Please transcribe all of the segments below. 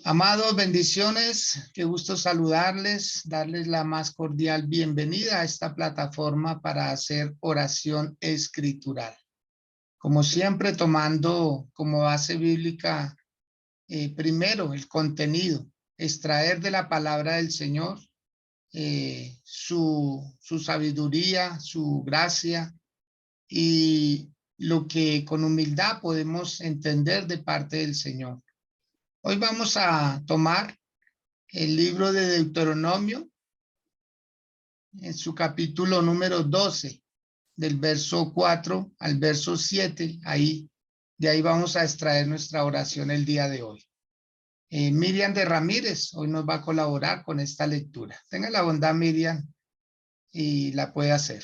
Amados, bendiciones, qué gusto saludarles, darles la más cordial bienvenida a esta plataforma para hacer oración escritural. Como siempre, tomando como base bíblica primero el contenido, extraer de la palabra del Señor su sabiduría, su gracia y lo que con humildad podemos entender de parte del Señor. Hoy vamos a tomar el libro de Deuteronomio en su capítulo número 12, del verso 4 al verso 7. De ahí vamos a extraer nuestra oración el día de hoy. Miriam de Ramírez hoy nos va a colaborar con esta lectura. Tenga la bondad, Miriam, y la puede hacer.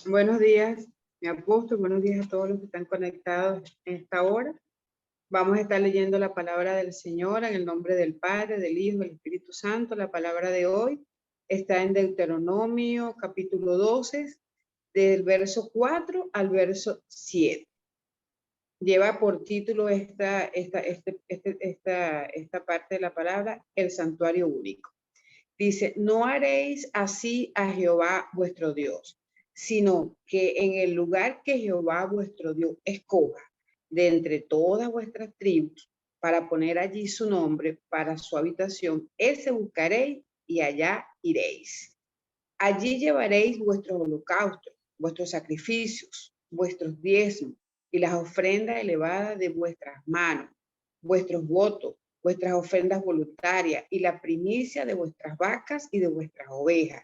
Buenos días, mi apóstol. Buenos días a todos los que están conectados en esta hora. Vamos a estar leyendo la palabra del Señor en el nombre del Padre, del Hijo y del Espíritu Santo. La palabra de hoy está en Deuteronomio capítulo 12, del verso 4 al verso 7. Lleva por título esta parte de la palabra, el santuario único. Dice, no haréis así a Jehová vuestro Dios, sino que en el lugar que Jehová vuestro Dios escoja de entre todas vuestras tribus para poner allí su nombre para su habitación, ese buscaréis y allá iréis. Allí llevaréis vuestros holocaustos, vuestros sacrificios, vuestros diezmos y las ofrendas elevadas de vuestras manos, vuestros votos, vuestras ofrendas voluntarias y la primicia de vuestras vacas y de vuestras ovejas.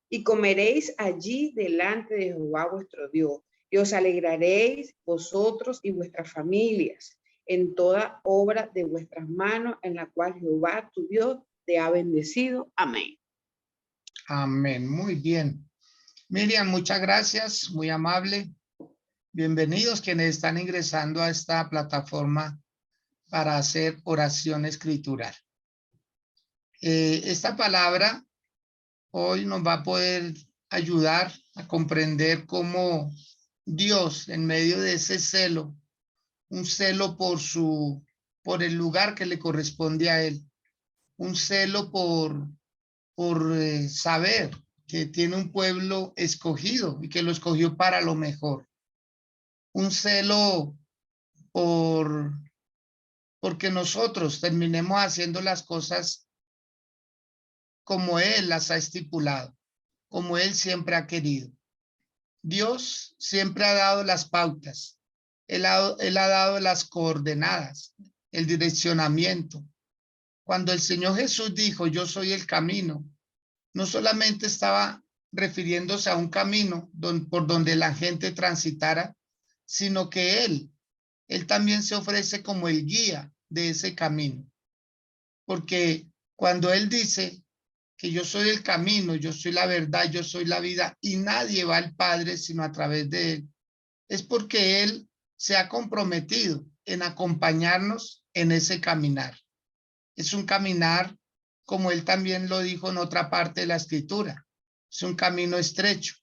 Y comeréis allí delante de Jehová vuestro Dios, y os alegraréis vosotros y vuestras familias en toda obra de vuestras manos, en la cual Jehová tu Dios te ha bendecido. Amén. Amén, muy bien. Miriam, muchas gracias, muy amable. Bienvenidos quienes están ingresando a esta plataforma para hacer oración escritural. Esta palabra hoy nos va a poder ayudar a comprender cómo Dios, en medio de ese celo, un celo por el lugar que le corresponde a él, un celo por saber que tiene un pueblo escogido y que lo escogió para lo mejor, un celo porque nosotros terminemos haciendo las cosas como Él las ha estipulado, como Él siempre ha querido. Dios siempre ha dado las pautas, Él ha dado las coordenadas, el direccionamiento. Cuando el Señor Jesús dijo, yo soy el camino, no solamente estaba refiriéndose a un camino por donde la gente transitara, sino que Él también se ofrece como el guía de ese camino. Porque cuando Él dice que yo soy el camino, yo soy la verdad, yo soy la vida y nadie va al Padre sino a través de Él, es porque Él se ha comprometido en acompañarnos en ese caminar. Es un caminar, como Él también lo dijo en otra parte de la Escritura, es un camino estrecho,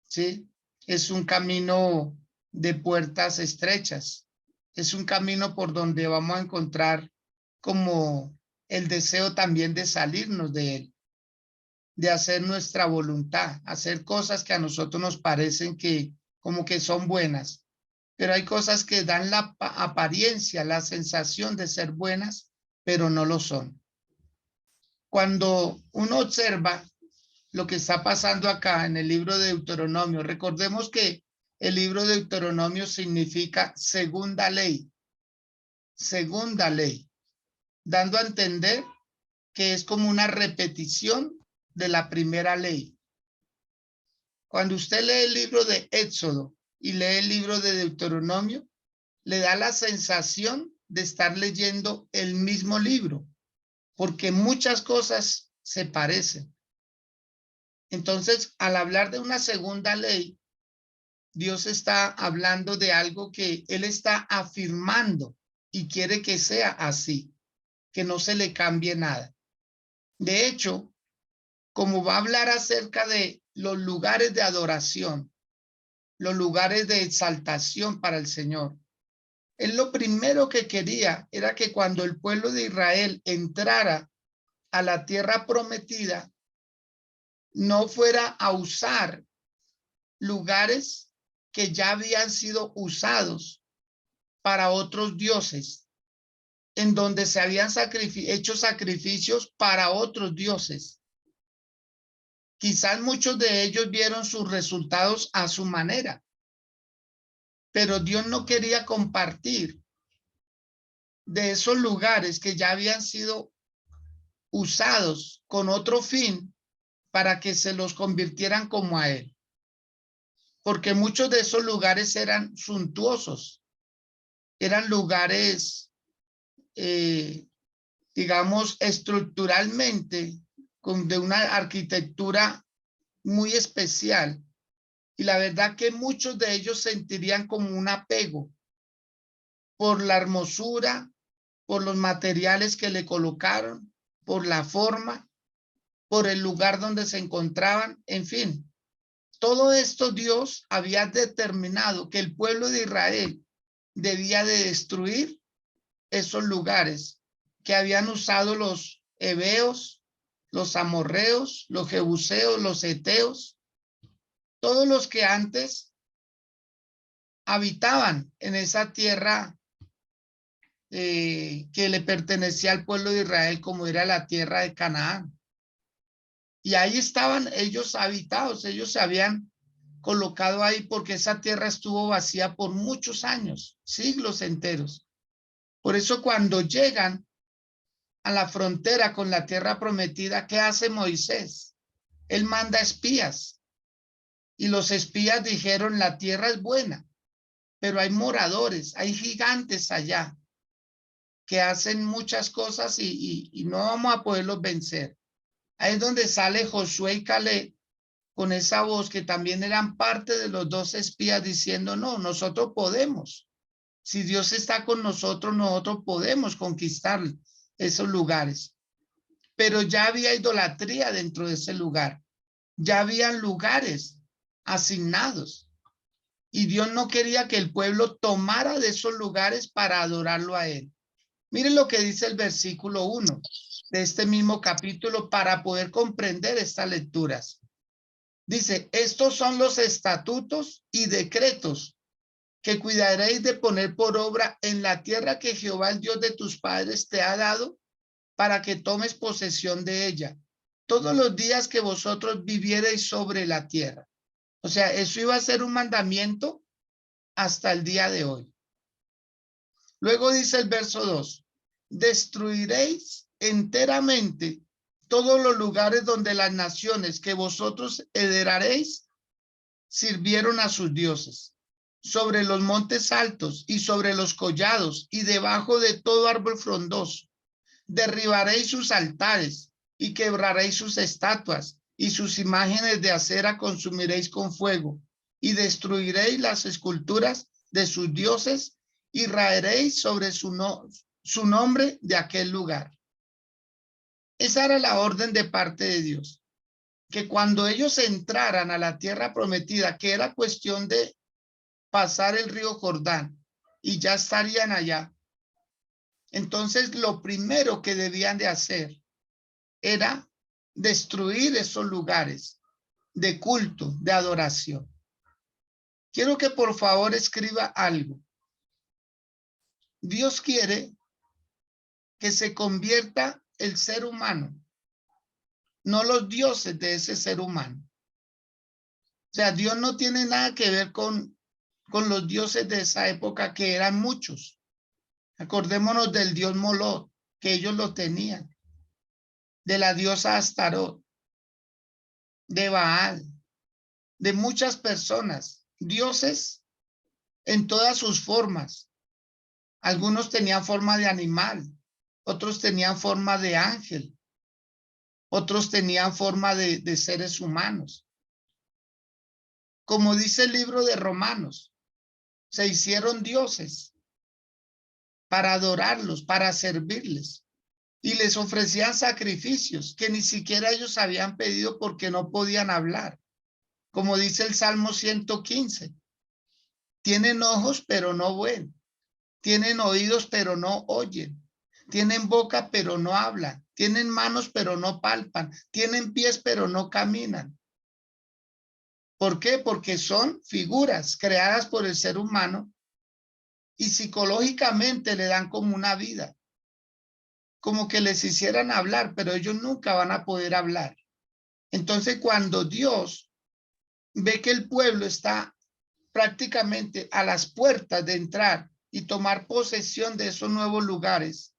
¿sí? Es un camino de puertas estrechas, es un camino por donde vamos a encontrar como el deseo también de salirnos de él, de hacer nuestra voluntad, hacer cosas que a nosotros nos parecen que como que son buenas, pero hay cosas que dan la apariencia, la sensación de ser buenas, pero no lo son. Cuando uno observa lo que está pasando acá en el libro de Deuteronomio, recordemos que el libro de Deuteronomio significa segunda ley, dando a entender que es como una repetición de la primera ley. Cuando usted lee el libro de Éxodo y lee el libro de Deuteronomio, le da la sensación de estar leyendo el mismo libro, porque muchas cosas se parecen. Entonces, al hablar de una segunda ley, Dios está hablando de algo que Él está afirmando y quiere que sea así, que no se le cambie nada. De hecho, como va a hablar acerca de los lugares de adoración, los lugares de exaltación para el Señor, Él lo primero que quería era que cuando el pueblo de Israel entrara a la tierra prometida, no fuera a usar lugares que ya habían sido usados para otros dioses, en donde se habían hecho sacrificios para otros dioses. Quizás muchos de ellos vieron sus resultados a su manera, pero Dios no quería compartir de esos lugares que ya habían sido usados con otro fin para que se los convirtieran como a él. Porque muchos de esos lugares eran suntuosos, eran lugares, digamos, estructuralmente, de una arquitectura muy especial. Y la verdad que muchos de ellos sentirían como un apego por la hermosura, por los materiales que le colocaron, por la forma, por el lugar donde se encontraban, en fin. Todo esto Dios había determinado que el pueblo de Israel debía de destruir esos lugares que habían usado los heveos, los amorreos, los jebuseos, los heteos, todos los que antes habitaban en esa tierra que le pertenecía al pueblo de Israel, como era la tierra de Canaán. Y ahí estaban ellos habitados, ellos se habían colocado ahí porque esa tierra estuvo vacía por muchos años, siglos enteros. Por eso cuando llegan a la frontera con la tierra prometida, ¿qué hace Moisés? Él manda espías y los espías dijeron, la tierra es buena, pero hay moradores, hay gigantes allá que hacen muchas cosas y no vamos a poderlos vencer. Ahí es donde sale Josué y Caleb con esa voz que también eran parte de los dos espías diciendo, no, nosotros podemos. Si Dios está con nosotros, nosotros podemos conquistar esos lugares. Pero ya había idolatría dentro de ese lugar. Ya habían lugares asignados. Y Dios no quería que el pueblo tomara de esos lugares para adorarlo a él. Miren lo que dice el versículo 1 de este mismo capítulo para poder comprender estas lecturas. Dice, estos son los estatutos y decretos que cuidaréis de poner por obra en la tierra que Jehová, el Dios de tus padres, te ha dado para que tomes posesión de ella todos los días que vosotros viviereis sobre la tierra. O sea, eso iba a ser un mandamiento hasta el día de hoy. Luego dice el verso 2, destruiréis enteramente todos los lugares donde las naciones que vosotros heredaréis sirvieron a sus dioses, sobre los montes altos y sobre los collados y debajo de todo árbol frondoso. Derribaréis sus altares y quebraréis sus estatuas y sus imágenes de acera consumiréis con fuego y destruiréis las esculturas de sus dioses y raeréis sobre su nombre de aquel lugar. Esa era la orden de parte de Dios, que cuando ellos entraran a la tierra prometida, que era cuestión de pasar el río Jordán y ya estarían allá, entonces lo primero que debían de hacer era destruir esos lugares de culto, de adoración. Quiero que por favor escriba algo. Dios quiere que se convierta el ser humano, no los dioses de ese ser humano. O sea, Dios no tiene nada que ver con los dioses de esa época, que eran muchos. Acordémonos del dios Moloch, que ellos lo tenían, de la diosa Astarot, de Baal, de muchas personas, dioses en todas sus formas. Algunos tenían forma de animal, otros tenían forma de ángel, otros tenían forma de seres humanos. Como dice el libro de Romanos, se hicieron dioses para adorarlos, para servirles, y les ofrecían sacrificios que ni siquiera ellos habían pedido porque no podían hablar. Como dice el Salmo 115, tienen ojos pero no ven, Tienen oídos, pero no oyen. Tienen boca, pero no hablan. Tienen manos, pero no palpan. Tienen pies, pero no caminan. ¿Por qué? Porque son figuras creadas por el ser humano y psicológicamente le dan como una vida. Como que les hicieran hablar, pero ellos nunca van a poder hablar. Entonces, cuando Dios ve que el pueblo está prácticamente a las puertas de entrar y tomar posesión de esos nuevos lugares,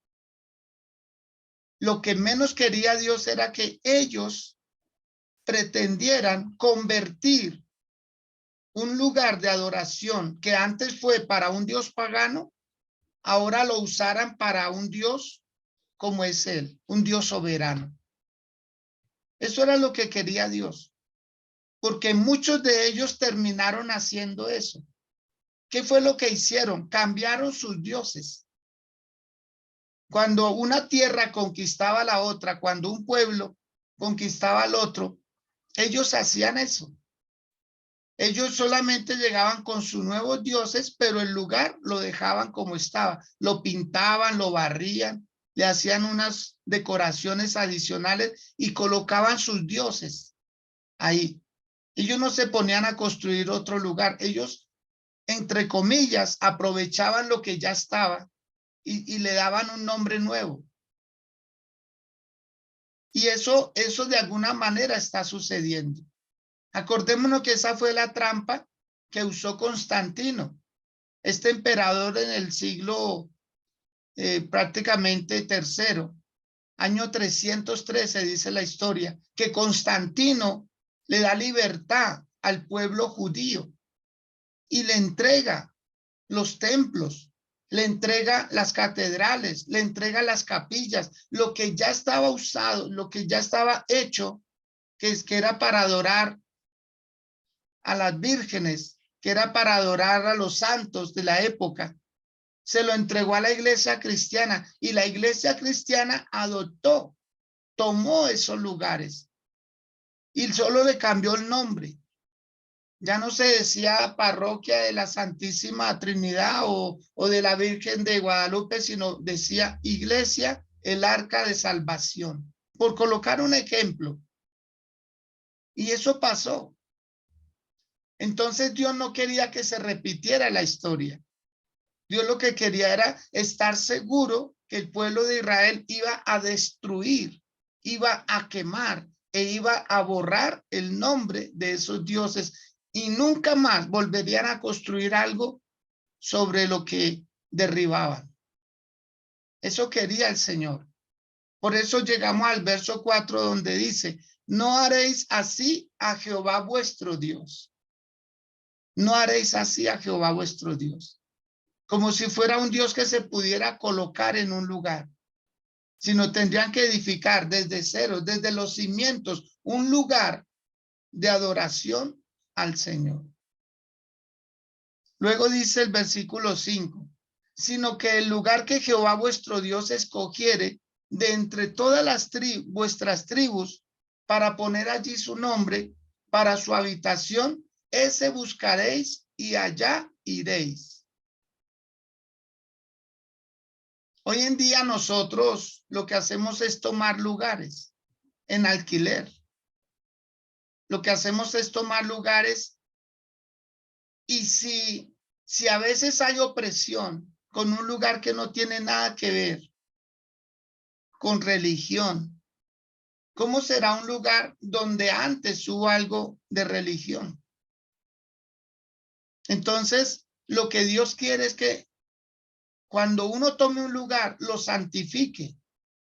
lo que menos quería Dios era que ellos pretendieran convertir un lugar de adoración que antes fue para un Dios pagano, ahora lo usaran para un Dios como es Él, un Dios soberano. Eso era lo que quería Dios, porque muchos de ellos terminaron haciendo eso. ¿Qué fue lo que hicieron? Cambiaron sus dioses. Cuando una tierra conquistaba a la otra, cuando un pueblo conquistaba al otro, ellos hacían eso. Ellos solamente llegaban con sus nuevos dioses, pero el lugar lo dejaban como estaba. Lo pintaban, lo barrían, le hacían unas decoraciones adicionales y colocaban sus dioses ahí. Ellos no se ponían a construir otro lugar. Ellos, entre comillas, aprovechaban lo que ya estaba y le daban un nombre nuevo. Y eso de alguna manera está sucediendo. Acordémonos que esa fue la trampa que usó Constantino, este emperador en el siglo prácticamente tercero, año 313, dice la historia, que Constantino le da libertad al pueblo judío y le entrega los templos, le entrega las catedrales, le entrega las capillas, lo que ya estaba usado, lo que ya estaba hecho, que era para adorar a las vírgenes, que era para adorar a los santos de la época, se lo entregó a la iglesia cristiana y la iglesia cristiana adoptó, tomó esos lugares y solo le cambió el nombre. Ya no se decía parroquia de la Santísima Trinidad o de la Virgen de Guadalupe, sino decía Iglesia, el Arca de Salvación, por colocar un ejemplo. Y eso pasó. Entonces Dios no quería que se repitiera la historia. Dios lo que quería era estar seguro que el pueblo de Israel iba a destruir, iba a quemar e iba a borrar el nombre de esos dioses y nunca más volverían a construir algo sobre lo que derribaban. Eso quería el Señor. Por eso llegamos al verso 4 donde dice, no haréis así a Jehová vuestro Dios. No haréis así a Jehová vuestro Dios. Como si fuera un Dios que se pudiera colocar en un lugar, sino tendrían que edificar desde cero, desde los cimientos, un lugar de adoración al Señor. Luego dice el versículo 5, sino que el lugar que Jehová vuestro Dios escogiere de entre todas las vuestras tribus para poner allí su nombre, para su habitación, ese buscaréis y allá iréis. Hoy en día nosotros lo que hacemos es tomar lugares en alquiler. Lo que hacemos es tomar lugares y si a veces hay opresión con un lugar que no tiene nada que ver con religión, ¿cómo será un lugar donde antes hubo algo de religión? Entonces, lo que Dios quiere es que cuando uno tome un lugar, lo santifique,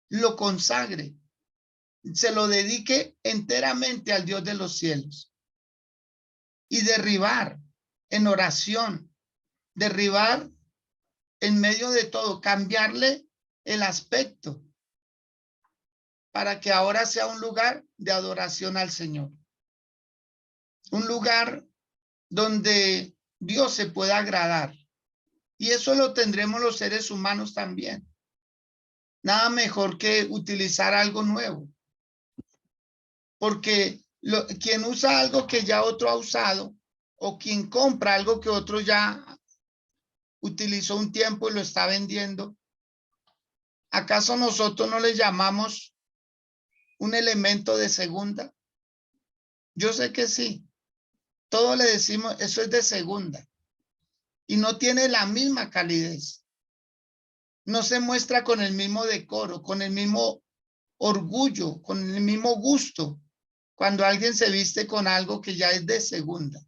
lo consagre, se lo dedique enteramente al Dios de los cielos y derribar en oración, derribar en medio de todo, cambiarle el aspecto para que ahora sea un lugar de adoración al Señor. Un lugar donde Dios se pueda agradar. Y eso lo tendremos los seres humanos también. Nada mejor que utilizar algo nuevo. Porque quien usa algo que ya otro ha usado o quien compra algo que otro ya utilizó un tiempo y lo está vendiendo. ¿Acaso nosotros no le llamamos un elemento de segunda? Yo sé que sí. Todo le decimos, eso es de segunda. Y no tiene la misma calidez. No se muestra con el mismo decoro, con el mismo orgullo, con el mismo gusto, cuando alguien se viste con algo que ya es de segunda.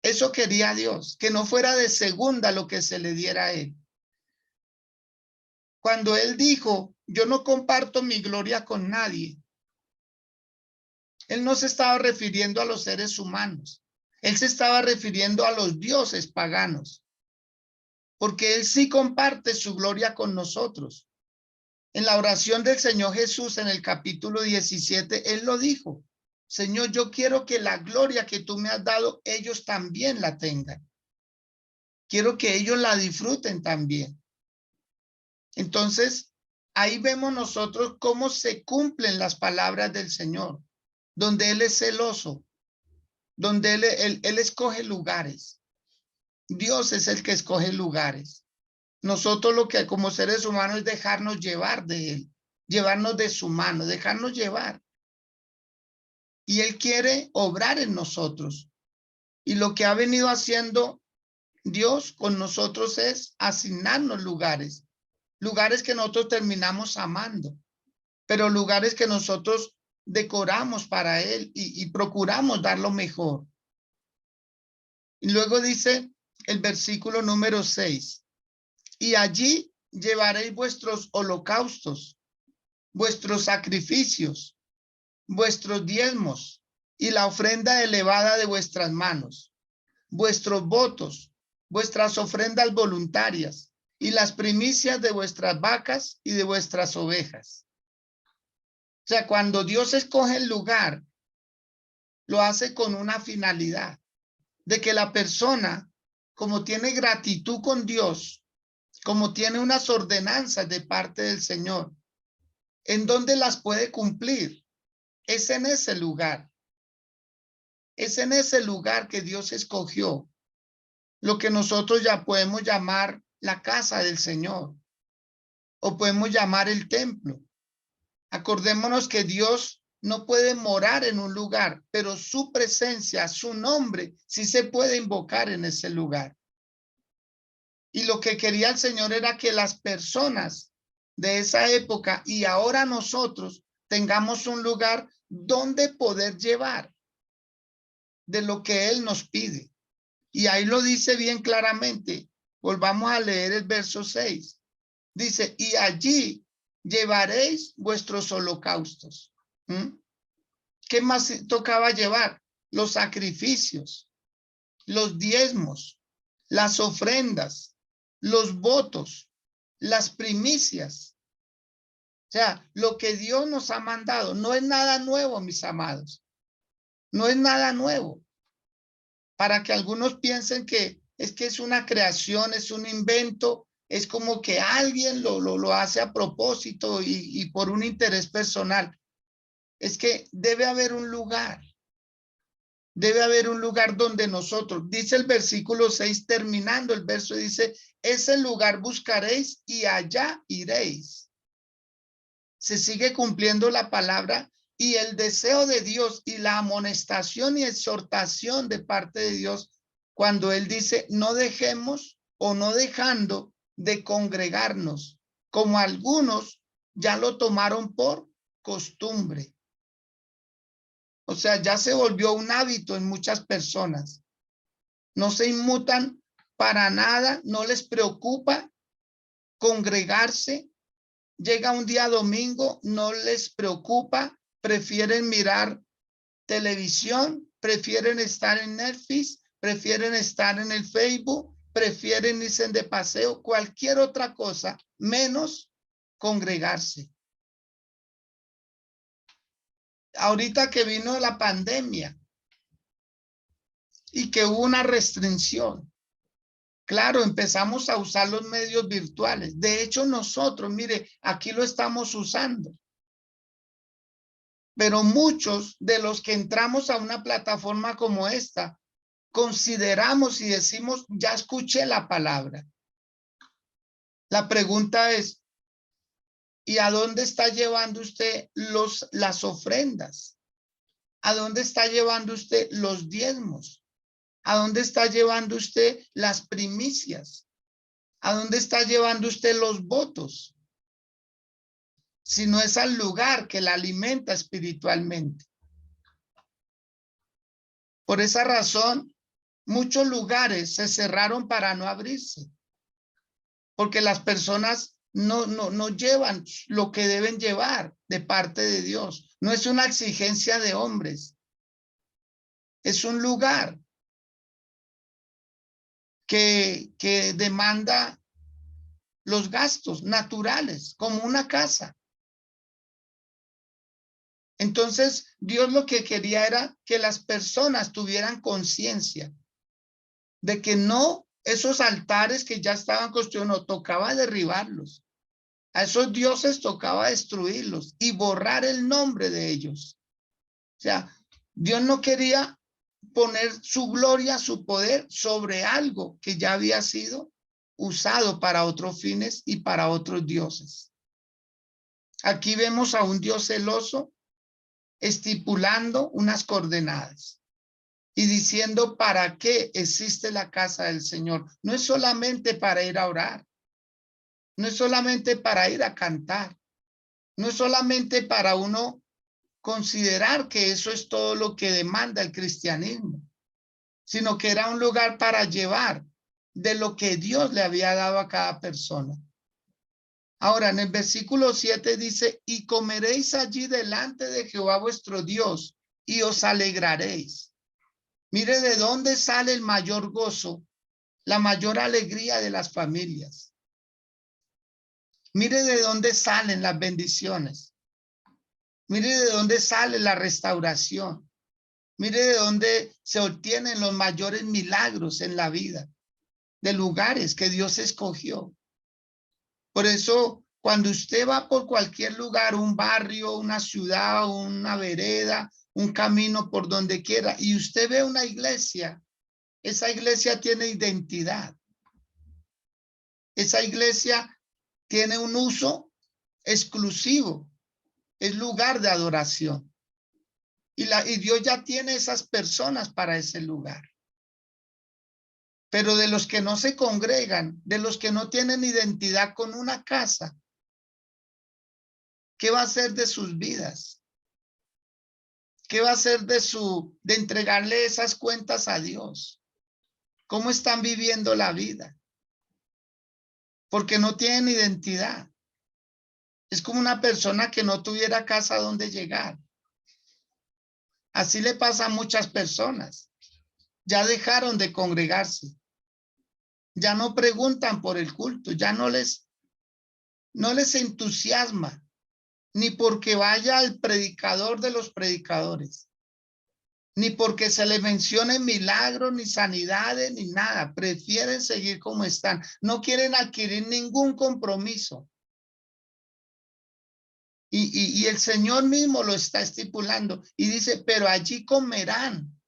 Eso quería Dios, que no fuera de segunda lo que se le diera a él. Cuando él dijo, yo no comparto mi gloria con nadie, él no se estaba refiriendo a los seres humanos. Él se estaba refiriendo a los dioses paganos, porque él sí comparte su gloria con nosotros. En la oración del Señor Jesús en el capítulo 17, él lo dijo, Señor, yo quiero que la gloria que tú me has dado, ellos también la tengan. Quiero que ellos la disfruten también. Entonces, ahí vemos nosotros cómo se cumplen las palabras del Señor, donde Él es celoso, donde Él escoge lugares. Dios es el que escoge lugares. Nosotros lo que como seres humanos es dejarnos llevar de Él, llevarnos de su mano, dejarnos llevar. Y Él quiere obrar en nosotros. Y lo que ha venido haciendo Dios con nosotros es asignarnos lugares, lugares que nosotros terminamos amando, pero lugares que nosotros decoramos para Él y procuramos dar lo mejor. Y luego dice el versículo número 6, y allí llevaréis vuestros holocaustos, vuestros sacrificios, vuestros diezmos y la ofrenda elevada de vuestras manos, vuestros votos, vuestras ofrendas voluntarias y las primicias de vuestras vacas y de vuestras ovejas. O sea, cuando Dios escoge el lugar, lo hace con una finalidad, de que la persona, como tiene gratitud con Dios, como tiene unas ordenanzas de parte del Señor, ¿en dónde las puede cumplir? Es en ese lugar. Es en ese lugar que Dios escogió, lo que nosotros ya podemos llamar la casa del Señor, o podemos llamar el templo. Acordémonos que Dios no puede morar en un lugar, pero su presencia, su nombre, sí se puede invocar en ese lugar. Y lo que quería el Señor era que las personas de esa época y ahora nosotros tengamos un lugar donde poder llevar de lo que Él nos pide. Y ahí lo dice bien claramente. Volvamos a leer el verso 6. Dice, y allí llevaréis vuestros holocaustos. ¿Qué más tocaba llevar? Los sacrificios, los diezmos, las ofrendas, los votos, las primicias. O sea, lo que Dios nos ha mandado no es nada nuevo, mis amados. No es nada nuevo. Para que algunos piensen que es una creación, es un invento, es como que alguien lo hace a propósito y por un interés personal. Es que debe haber un lugar. Debe haber un lugar donde nosotros, dice el versículo 6, terminando el verso, dice, ese lugar buscaréis y allá iréis. Se sigue cumpliendo la palabra y el deseo de Dios y la amonestación y exhortación de parte de Dios cuando Él dice, no dejemos o no dejando de congregarnos, como algunos ya lo tomaron por costumbre. O sea, ya se volvió un hábito en muchas personas. No se inmutan para nada, no les preocupa congregarse. Llega un día domingo, no les preocupa, prefieren mirar televisión, prefieren estar en Netflix, prefieren estar en el Facebook, prefieren irse de paseo, cualquier otra cosa, menos congregarse. Ahorita que vino la pandemia y que hubo una restricción, claro, empezamos a usar los medios virtuales. De hecho, nosotros, mire, aquí lo estamos usando. Pero muchos de los que entramos a una plataforma como esta, consideramos y decimos, ya escuché la palabra. La pregunta es, ¿y a dónde está llevando usted las ofrendas? ¿A dónde está llevando usted los diezmos? ¿A dónde está llevando usted las primicias? ¿A dónde está llevando usted los votos? Si no es al lugar que la alimenta espiritualmente. Por esa razón, muchos lugares se cerraron para no abrirse, porque las personas no llevan lo que deben llevar de parte de Dios. No es una exigencia de hombres, es un lugar que demanda los gastos naturales, como una casa. Entonces, Dios lo que quería era que las personas tuvieran conciencia de que no, esos altares que ya estaban construidos, no, tocaba derribarlos. A esos dioses tocaba destruirlos y borrar el nombre de ellos. O sea, Dios no quería poner su gloria, su poder sobre algo que ya había sido usado para otros fines y para otros dioses. Aquí vemos a un Dios celoso estipulando unas coordenadas y diciendo para qué existe la casa del Señor. No es solamente para ir a orar, no es solamente para ir a cantar, no es solamente para uno considerar que eso es todo lo que demanda el cristianismo, sino que era un lugar para llevar de lo que Dios le había dado a cada persona. Ahora, en el versículo 7 dice, y comeréis allí delante de Jehová vuestro Dios, y os alegraréis. Mire de dónde sale el mayor gozo, la mayor alegría de las familias. Mire de dónde salen las bendiciones. Mire de dónde sale la restauración. Mire de dónde se obtienen los mayores milagros en la vida, de lugares que Dios escogió. Por eso, cuando usted va por cualquier lugar, un barrio, una ciudad, una vereda, un camino por donde quiera, y usted ve una iglesia, esa iglesia tiene identidad. Esa iglesia tiene un uso exclusivo, es lugar de adoración. Y Dios ya tiene esas personas para ese lugar. Pero de los que no se congregan, de los que no tienen identidad con una casa, ¿qué va a hacer de sus vidas? ¿Qué va a hacer de entregarle esas cuentas a Dios? ¿Cómo están viviendo la vida? Porque no tienen identidad. Es como una persona que no tuviera casa donde llegar. Así le pasa a muchas personas. Ya dejaron de congregarse. Ya no preguntan por el culto. Ya no les entusiasma. Ni porque vaya el predicador de los predicadores. Ni porque se les mencione milagros, ni sanidades, ni nada. Prefieren seguir como están. No quieren adquirir ningún compromiso. Y el Señor mismo lo está estipulando. Y dice, pero allí comerán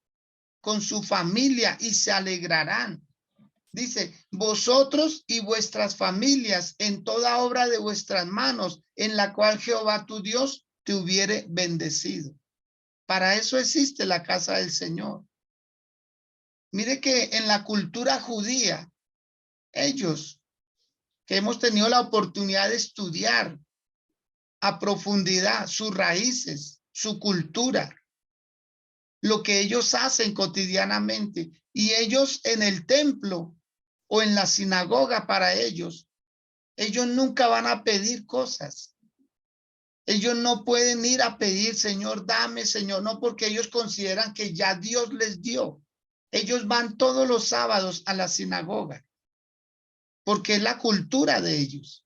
con su familia y se alegrarán. Dice, vosotros y vuestras familias en toda obra de vuestras manos, en la cual Jehová tu Dios te hubiere bendecido. Para eso existe la casa del Señor. Mire que en la cultura judía, ellos que hemos tenido la oportunidad de estudiar a profundidad sus raíces, su cultura, lo que ellos hacen cotidianamente, y ellos en el templo o en la sinagoga, para ellos nunca van a pedir cosas. Ellos no pueden ir a pedir, Señor, dame, Señor, no, porque ellos consideran que ya Dios les dio. Ellos van todos los sábados a la sinagoga, porque es la cultura de ellos.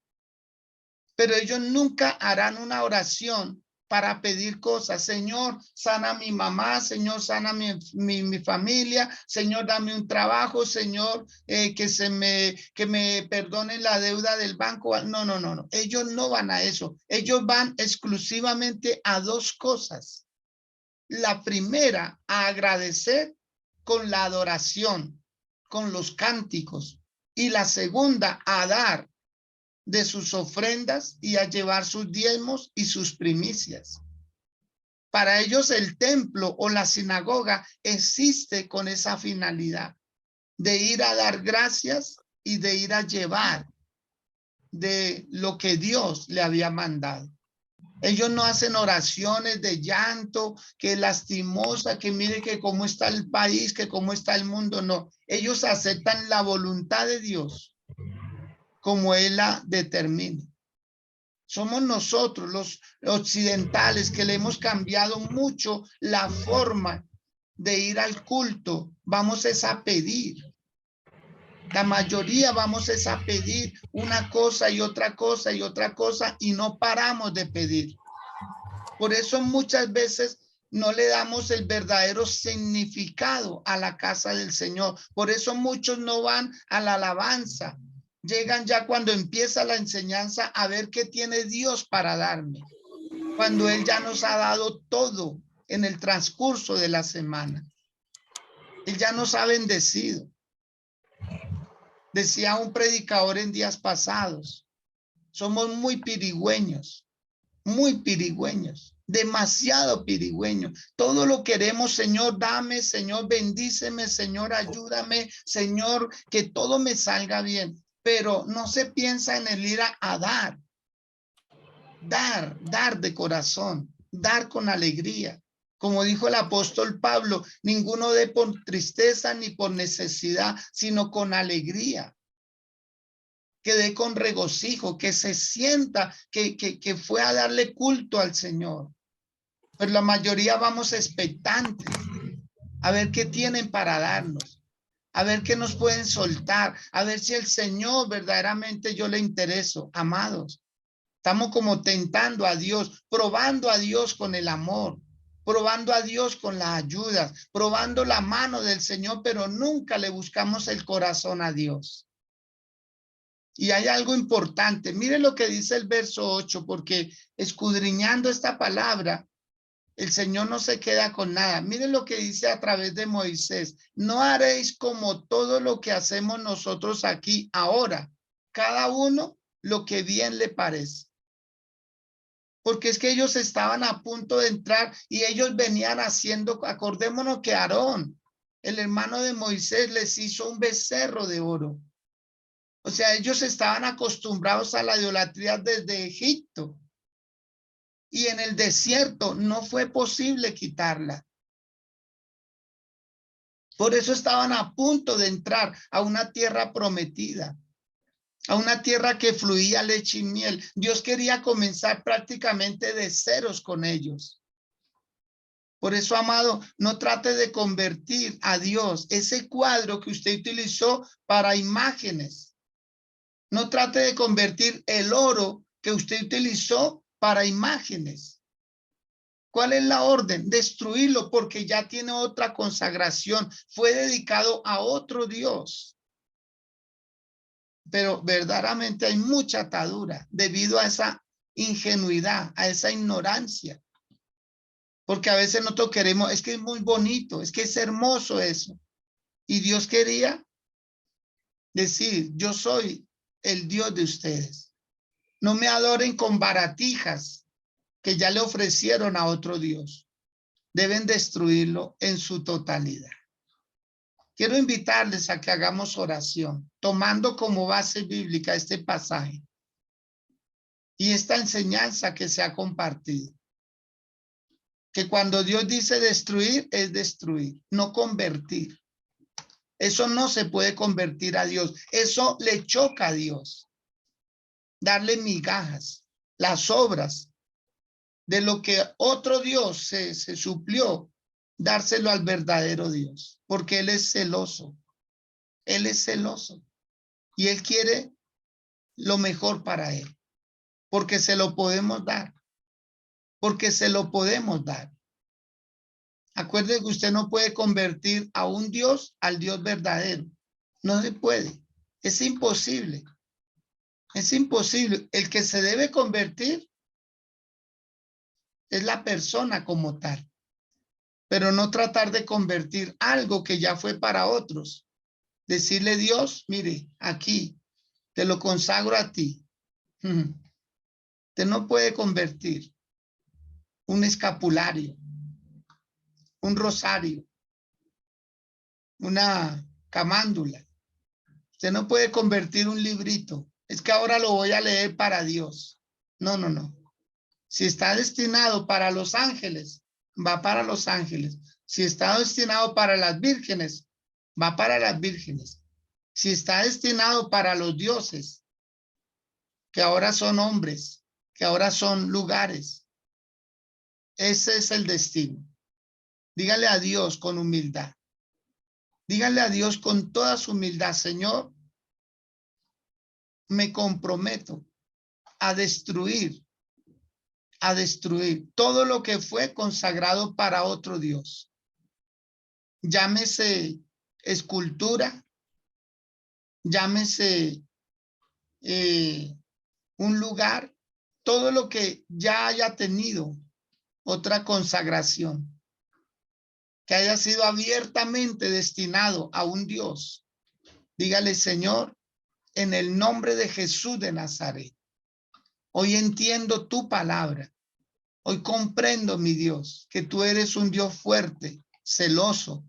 Pero ellos nunca harán una oración para pedir cosas. Señor, sana a mi mamá, Señor, sana mi familia, Señor, dame un trabajo, Señor, que me perdonen la deuda del banco. No. Ellos no van a eso. Ellos van exclusivamente a dos cosas. La primera, a agradecer con la adoración, con los cánticos. Y la segunda, a dar de sus ofrendas y a llevar sus diezmos y sus primicias. Para ellos el templo o la sinagoga existe con esa finalidad de ir a dar gracias y de ir a llevar de lo que Dios le había mandado. Ellos no hacen oraciones de llanto, que lastimosa, que mire que cómo está el país, que cómo está el mundo. No, ellos aceptan la voluntad de Dios como Él la determina. Somos nosotros los occidentales que le hemos cambiado mucho la forma de ir al culto. Vamos es a pedir. La mayoría vamos es a pedir una cosa y otra cosa y otra cosa y no paramos de pedir. Por eso muchas veces no le damos el verdadero significado a la casa del Señor. Por eso muchos no van a la alabanza. Llegan ya cuando empieza la enseñanza a ver qué tiene Dios para darme. Cuando Él ya nos ha dado todo en el transcurso de la semana. Él ya nos ha bendecido. Decía un predicador en días pasados, somos muy pirigüeños, demasiado pirigüeños. Todo lo queremos, Señor, dame, Señor, bendíceme, Señor, ayúdame, Señor, que todo me salga bien. Pero no se piensa en el ir a dar. Dar de corazón, dar con alegría. Como dijo el apóstol Pablo, ninguno dé por tristeza ni por necesidad, sino con alegría. Que dé con regocijo, que se sienta que fue a darle culto al Señor. Pero la mayoría vamos expectantes a ver qué tienen para darnos, a ver qué nos pueden soltar, a ver si el Señor verdaderamente yo le intereso. Amados, estamos como tentando a Dios, probando a Dios con el amor, probando a Dios con las ayudas, probando la mano del Señor, pero nunca le buscamos el corazón a Dios. Y hay algo importante. Mire lo que dice el verso 8, porque escudriñando esta palabra, el Señor no se queda con nada. Mire lo que dice a través de Moisés. No haréis como todo lo que hacemos nosotros aquí ahora, cada uno lo que bien le parece. Porque es que ellos estaban a punto de entrar y ellos venían haciendo, acordémonos que Aarón, el hermano de Moisés, les hizo un becerro de oro. O sea, ellos estaban acostumbrados a la idolatría desde Egipto. Y en el desierto no fue posible quitarla. Por eso estaban a punto de entrar a una tierra prometida, a una tierra que fluía leche y miel. Dios quería comenzar prácticamente de ceros con ellos. Por eso, amado, no trate de convertir a Dios, ese cuadro que usted utilizó para imágenes. No trate de convertir el oro que usted utilizó para imágenes. ¿Cuál es la orden? Destruirlo porque ya tiene otra consagración. Fue dedicado a otro Dios. Pero verdaderamente hay mucha atadura debido a esa ingenuidad, a esa ignorancia. Porque a veces nosotros queremos, es que es muy bonito, es que es hermoso eso. Y Dios quería decir, yo soy el Dios de ustedes. No me adoren con baratijas que ya le ofrecieron a otro Dios. Deben destruirlo en su totalidad. Quiero invitarles a que hagamos oración, tomando como base bíblica este pasaje y esta enseñanza que se ha compartido. Que cuando Dios dice destruir, es destruir, no convertir. Eso no se puede convertir a Dios. Eso le choca a Dios. Darle migajas, las obras de lo que otro Dios se suplió, dárselo al verdadero Dios, porque Él es celoso. Él es celoso y Él quiere lo mejor para Él, porque se lo podemos dar, porque se lo podemos dar. Acuerde que usted no puede convertir a un Dios al Dios verdadero. No se puede. Es imposible. Es imposible. El que se debe convertir es la persona como tal. pero no tratar de convertir algo que ya fue para otros. Decirle, Dios, mire, aquí, te lo consagro a ti. Usted no puede convertir un escapulario, un rosario, una camándula. Usted no puede convertir un librito. Es que ahora lo voy a leer para Dios. No, no, no. Si está destinado para los ángeles, va para los ángeles. Si está destinado para las vírgenes, va para las vírgenes. Si está destinado para los dioses, que ahora son hombres, que ahora son lugares, ese es el destino. Dígale a Dios con humildad. Dígale a Dios con toda su humildad, Señor, me comprometo a destruir todo lo que fue consagrado para otro Dios. Llámese escultura, llámese un lugar, todo lo que ya haya tenido otra consagración, que haya sido abiertamente destinado a un Dios. Dígale, Señor, en el nombre de Jesús de Nazaret, hoy entiendo tu palabra. Hoy comprendo, mi Dios, que tú eres un Dios fuerte, celoso,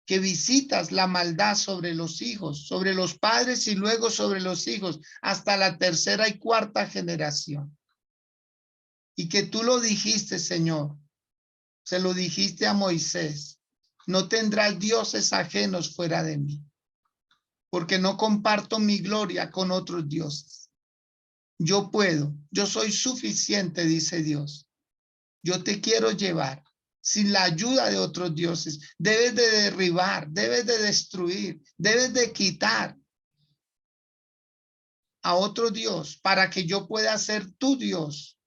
que visitas la maldad sobre los hijos, sobre los padres y luego sobre los hijos, hasta la tercera y cuarta generación. Y que tú lo dijiste, Señor, se lo dijiste a Moisés, no tendrás dioses ajenos fuera de mí, porque no comparto mi gloria con otros dioses. Yo puedo, yo soy suficiente, dice Dios. Yo te quiero llevar sin la ayuda de otros dioses. Debes de derribar, debes de destruir, debes de quitar a otro Dios para que yo pueda ser tu Dios,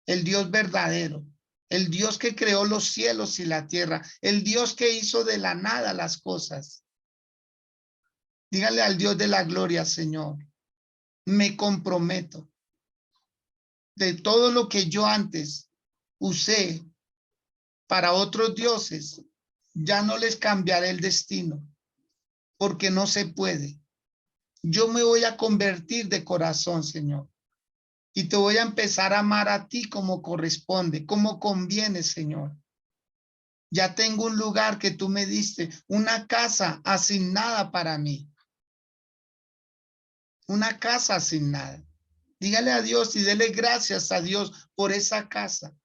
el Dios verdadero, el Dios que creó los cielos y la tierra, el Dios que hizo de la nada las cosas. Dígale al Dios de la gloria, Señor, me comprometo de todo lo que yo antes usé para otros dioses, ya no les cambiaré el destino, porque no se puede. Yo me voy a convertir de corazón, Señor, y te voy a empezar a amar a ti como corresponde, como conviene, Señor. Ya tengo un lugar que tú me diste, una casa asignada para mí. Una casa asignada. Dígale a Dios y dele gracias a Dios por esa casa.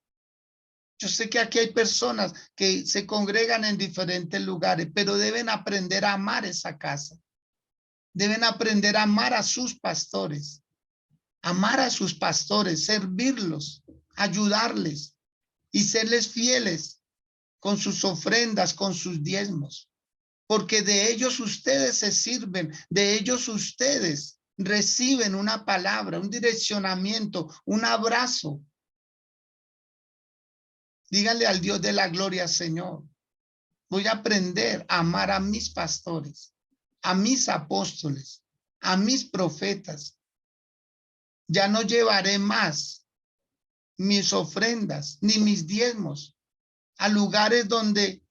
Yo sé que aquí hay personas que se congregan en diferentes lugares, pero deben aprender a amar esa casa. Deben aprender a amar a sus pastores, servirlos, ayudarles y serles fieles con sus ofrendas, con sus diezmos, porque de ellos ustedes se sirven, de ellos ustedes reciben una palabra, un direccionamiento, un abrazo. Dígale al Dios de la gloria, Señor, voy a aprender a amar a mis pastores, a mis apóstoles, a mis profetas. Ya no llevaré más mis ofrendas ni mis diezmos a lugares donde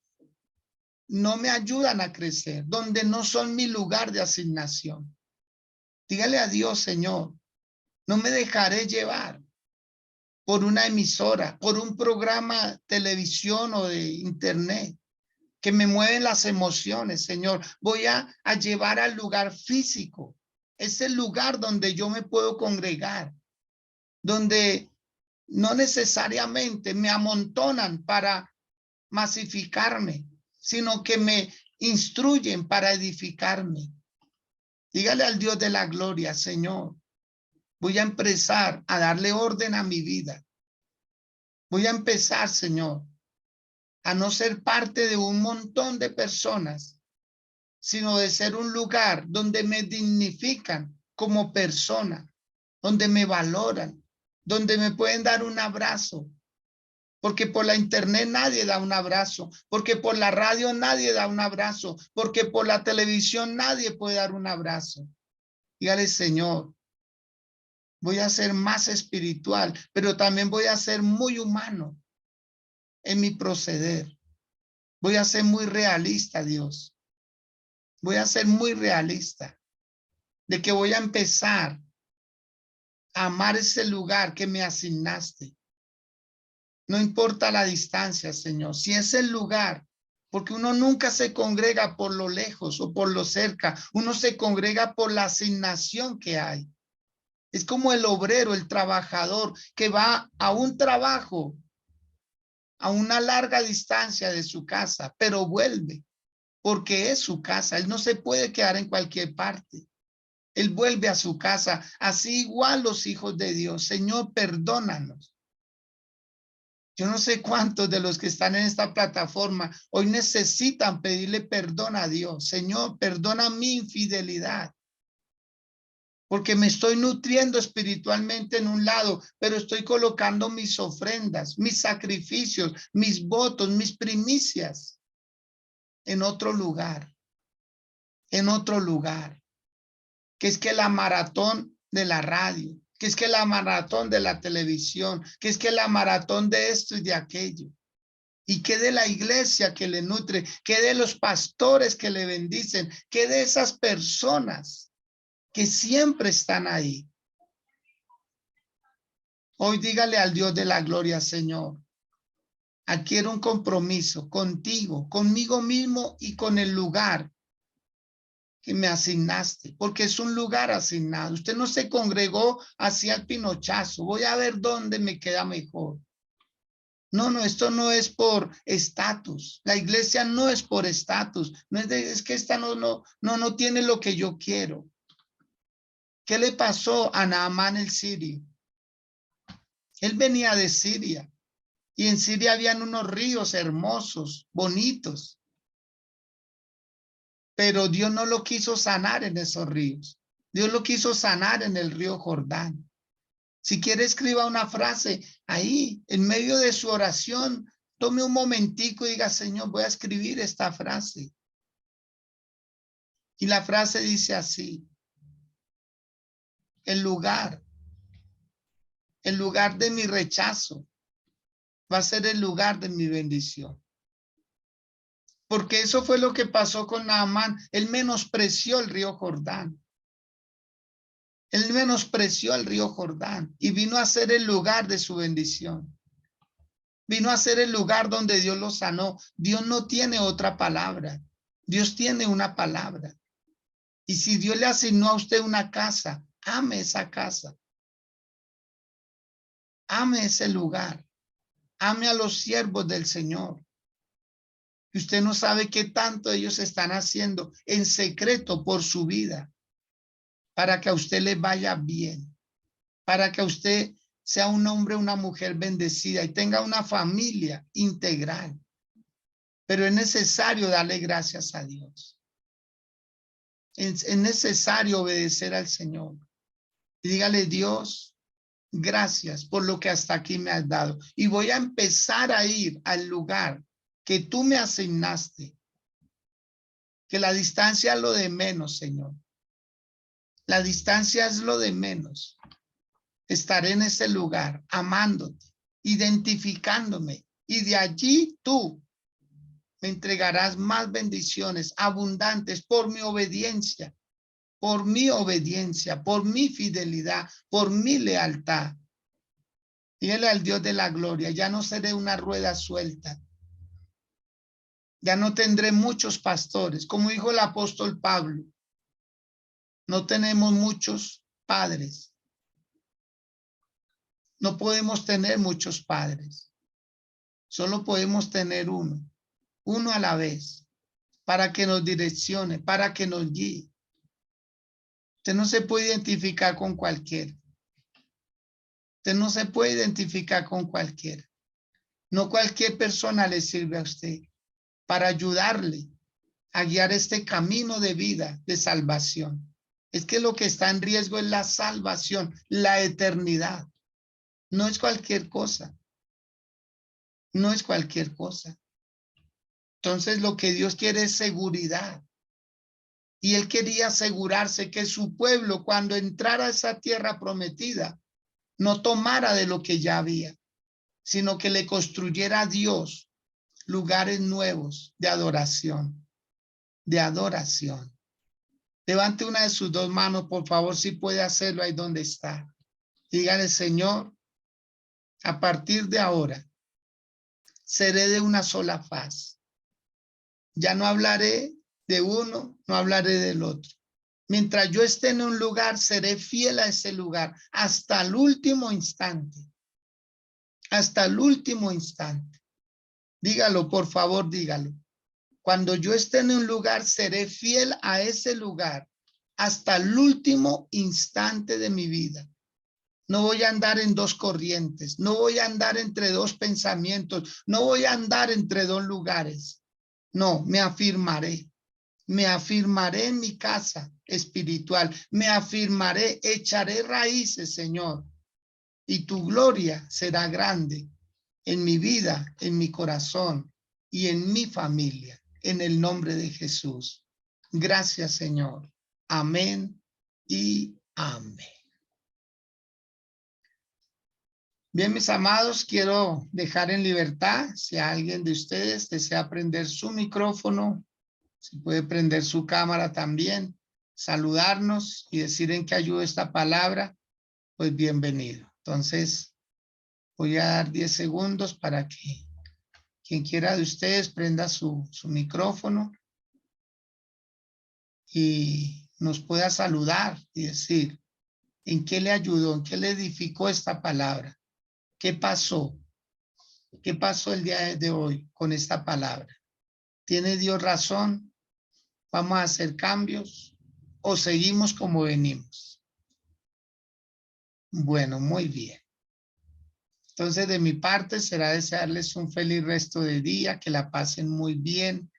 no me ayudan a crecer, donde no son mi lugar de asignación. Dígale a Dios, Señor, no me dejaré llevar por una emisora, por un programa de televisión o de internet que me mueven las emociones, Señor. Voy a llevar al lugar físico. Es el lugar donde yo me puedo congregar, donde no necesariamente me amontonan para masificarme, sino que me instruyen para edificarme. Dígale al Dios de la gloria, Señor, voy a empezar a darle orden a mi vida. Voy a empezar, Señor, a no ser parte de un montón de personas, sino de ser un lugar donde me dignifican como persona, donde me valoran, donde me pueden dar un abrazo, porque por la internet nadie da un abrazo, porque por la radio nadie da un abrazo, porque por la televisión nadie puede dar un abrazo. Dígale, Señor, voy a ser más espiritual, pero también voy a ser muy humano en mi proceder. Voy a ser muy realista, Dios. Voy a ser muy realista de que voy a empezar a amar ese lugar que me asignaste. No importa la distancia, Señor. Si es el lugar, porque uno nunca se congrega por lo lejos o por lo cerca. Uno se congrega por la asignación que hay. Es como el obrero, el trabajador que va a un trabajo a una larga distancia de su casa, pero vuelve porque es su casa. Él no se puede quedar en cualquier parte. Él vuelve a su casa. Así igual los hijos de Dios. Señor, perdónanos. Yo no sé cuántos de los que están en esta plataforma hoy necesitan pedirle perdón a Dios. Señor, perdona mi infidelidad. Porque me estoy nutriendo espiritualmente en un lado, pero estoy colocando mis ofrendas, mis sacrificios, mis votos, mis primicias en otro lugar, que es que la maratón de la radio, que es que la maratón de la televisión, que es que la maratón de esto y de aquello. Y que de la iglesia que le nutre, que de los pastores que le bendicen, que de esas personas que siempre están ahí. Hoy dígale al Dios de la gloria, Señor, adquiero un compromiso contigo, conmigo mismo y con el lugar que me asignaste, porque es un lugar asignado. Usted no se congregó hacia el pinochazo. Voy a ver dónde me queda mejor. No, esto no es por estatus. La iglesia no es por estatus. No es que esta no tiene lo que yo quiero. ¿Qué le pasó a Naamán el sirio? Él venía de Siria y en Siria habían unos ríos hermosos, bonitos. Pero Dios no lo quiso sanar en esos ríos. Dios lo quiso sanar en el río Jordán. Si quiere, escriba una frase ahí, en medio de su oración, tome un momentico y diga, Señor, voy a escribir esta frase. Y la frase dice así: el lugar de mi rechazo va a ser el lugar de mi bendición. Porque eso fue lo que pasó con Naamán. Él menospreció el río Jordán. Él menospreció el río Jordán y vino a ser el lugar de su bendición. Vino a ser el lugar donde Dios lo sanó. Dios no tiene otra palabra. Dios tiene una palabra. Y si Dios le asignó a usted una casa, ame esa casa. Ame ese lugar. Ame a los siervos del Señor. Y usted no sabe qué tanto ellos están haciendo en secreto por su vida, para que a usted le vaya bien, para que a usted sea un hombre, una mujer bendecida y tenga una familia integral. Pero es necesario darle gracias a Dios. Es necesario obedecer al Señor. Y dígale, Dios, gracias por lo que hasta aquí me has dado. Y voy a empezar a ir al lugar que tú me asignaste. Que la distancia es lo de menos, Señor. La distancia es lo de menos. Estaré en ese lugar, amándote, identificándome. Y de allí tú me entregarás más bendiciones abundantes por mi obediencia, por mi fidelidad, por mi lealtad. Dígale al Dios de la gloria, ya no seré una rueda suelta. Ya no tendré muchos pastores. Como dijo el apóstol Pablo, no tenemos muchos padres. No podemos tener muchos padres. Solo podemos tener uno a la vez, para que nos direccione, para que nos guíe. Usted no se puede identificar con cualquiera. Usted no se puede identificar con cualquiera. No cualquier persona le sirve a usted para ayudarle a guiar este camino de vida, de salvación. Es que lo que está en riesgo es la salvación, la eternidad. No es cualquier cosa. No es cualquier cosa. Entonces lo que Dios quiere es seguridad. Y él quería asegurarse que su pueblo, cuando entrara a esa tierra prometida, no tomara de lo que ya había, sino que le construyera a Dios lugares nuevos de adoración, de adoración. Levante una de sus dos manos, por favor, si puede hacerlo ahí donde está. Dígale, Señor, a partir de ahora, seré de una sola faz. Ya no hablaré de uno, no hablaré del otro. Mientras yo esté en un lugar, seré fiel a ese lugar hasta el último instante. Hasta el último instante. Dígalo, por favor, dígalo. Cuando yo esté en un lugar, seré fiel a ese lugar hasta el último instante de mi vida. No voy a andar en dos corrientes, no voy a andar entre dos pensamientos, no voy a andar entre dos lugares. No, me afirmaré en mi casa espiritual, me afirmaré, echaré raíces, Señor, y tu gloria será grande en mi vida, en mi corazón y en mi familia, en el nombre de Jesús. Gracias, Señor. Amén y amén. Bien, mis amados, quiero dejar en libertad, si alguien de ustedes desea prender su micrófono, si puede prender su cámara también, saludarnos y decir en qué ayuda esta palabra, pues bienvenido. Entonces, voy a dar 10 segundos para que quien quiera de ustedes prenda su micrófono y nos pueda saludar y decir en qué le ayudó, en qué le edificó esta palabra. ¿Qué pasó? ¿Qué pasó el día de hoy con esta palabra? ¿Tiene Dios razón? ¿Vamos a hacer cambios? ¿O seguimos como venimos? Bueno, muy bien. Entonces, de mi parte, será desearles un feliz resto de día, que la pasen muy bien.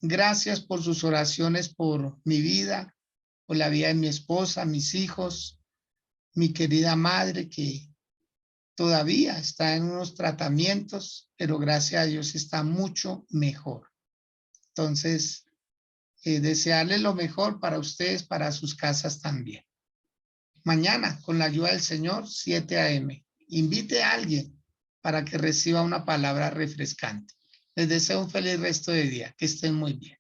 Gracias por sus oraciones por mi vida, por la vida de mi esposa, mis hijos, mi querida madre, que todavía está en unos tratamientos, pero gracias a Dios está mucho mejor. Entonces, desearles lo mejor para ustedes, para sus casas también. Mañana, con la ayuda del Señor, 7 a.m. Invite a alguien para que reciba una palabra refrescante. Les deseo un feliz resto de día. Que estén muy bien.